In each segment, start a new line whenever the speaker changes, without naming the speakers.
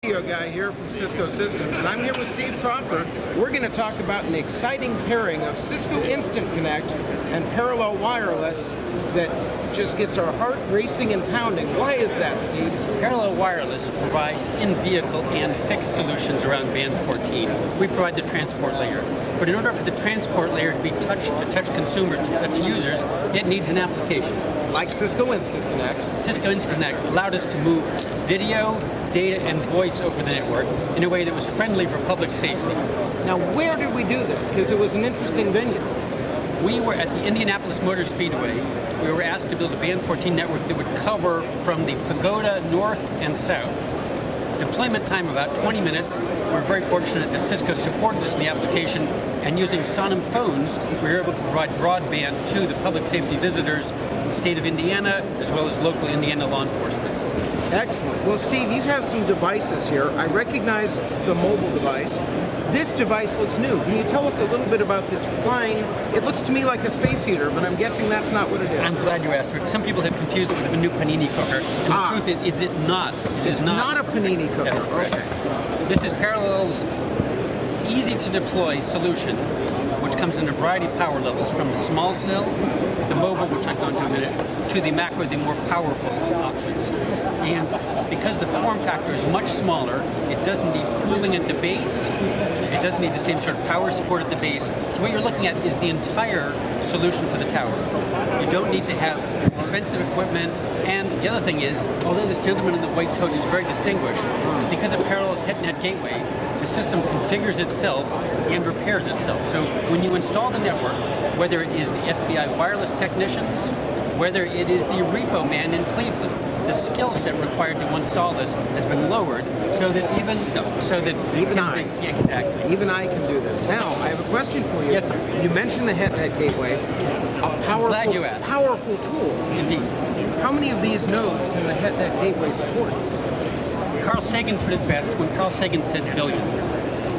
Video guy here from Cisco Systems, and I'm here with Steve Cropper. We're going to talk about an exciting pairing of Cisco Instant Connect and Parallel Wireless that just gets our heart racing and pounding. Why is that, Steve?
Parallel Wireless provides in-vehicle and fixed solutions around band 14. We provide the transport layer. But in order for the transport layer to be touched, to touch consumers, to touch users, it needs an application.
Like Cisco Instant Connect.
Cisco Instant Connect allowed us to move video, data, and voice over the network in a way that was friendly for public safety.
Now, where did we do this? Because it was an interesting venue.
We were at the Indianapolis Motor Speedway. We were asked to build a band 14 network that would cover from the pagoda north and south. Deployment time about 20 minutes. We're very fortunate that Cisco supported us in the application, and using Sonim phones, we were able to provide broadband to the public safety visitors in the state of Indiana, as well as local Indiana law enforcement.
Excellent. Well, Steve, you have some devices here. I recognize the mobile device. This device looks new. Can you tell us a little bit about this flying? It looks to me like a space heater, but I'm guessing that's not what it is.
I'm glad you asked, Rick. Some people have confused it with a new panini cooker, and the truth is it not.
It's not a panini cooker.
That is correct.
Okay.
This is Parallel's easy-to-deploy solution, which comes in a variety of power levels, from the small cell, the mobile, which I'll go into in a minute, to the macro, the more powerful options. And because the form factor is much smaller, it doesn't need cooling at the base, it doesn't need the same sort of power support at the base. So what you're looking at is the entire solution for the tower. You don't need to have expensive equipment, and the other thing is, although this gentleman in the white coat is very distinguished, because of Parallel's HeadNet gateway, the system configures itself and repairs itself. So when you install the network, whether it is the FBI wireless technicians, whether it is the repo man in Cleveland, the skill set required to install this has been lowered so that even
even I can do this. Now, I have a question for you.
Yes, sir.
You mentioned the HeadNet gateway. It's a powerful tool.
Indeed.
How many of these nodes can the HeadNet gateway support?
Carl Sagan put it best when Carl Sagan said billions.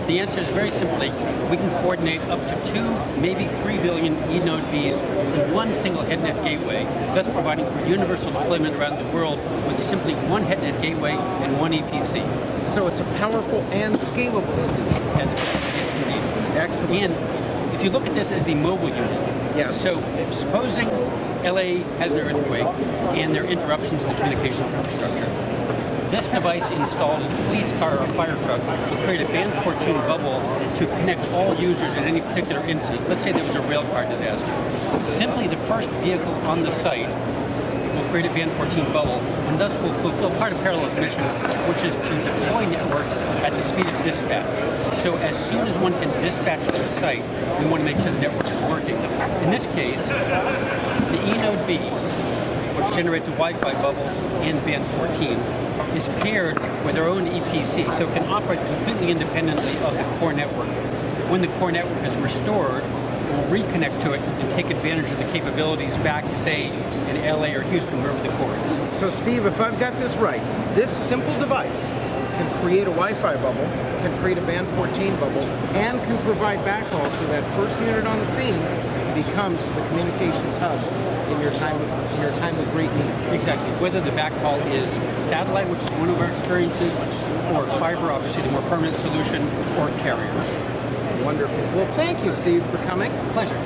The answer is very simply, we can coordinate up to 2, maybe 3 billion eNode Vs with one single HeadNet gateway, thus providing for universal deployment around the world with simply one HeadNet gateway and one APC.
So it's a powerful and scalable solution.
That's correct. Yes, indeed.
Excellent.
And if you look at this as the mobile unit,
yes.
So supposing LA has an earthquake and there are interruptions in the communications infrastructure, this device installed in a police car or a fire truck will create a band 14 bubble to connect all users in any particular incident. Let's say there was a rail car disaster. Simply the first vehicle on the site will create a band 14 bubble, and thus will fulfill part of Parallel's mission, which is to deploy networks at the speed of dispatch. So as soon as one can dispatch to a site, we want to make sure the network is working. In this case, the eNode B, which generates a Wi-Fi bubble and band 14, is paired with our own EPC, so it can operate completely independently of the core network. When the core network is restored, we'll reconnect to it and take advantage of the capabilities back, say, in LA or Houston, wherever the core is.
So Steve, if I've got this right, this simple device can create a Wi-Fi bubble, can create a band 14 bubble, and can provide backhaul so that first unit on the scene becomes the communications hub in your time of great need.
Exactly. Whether the backhaul is satellite, which is one of our experiences, or fiber, obviously the more permanent solution, or carrier.
Wonderful. Well, thank you, Steve, for coming.
Pleasure.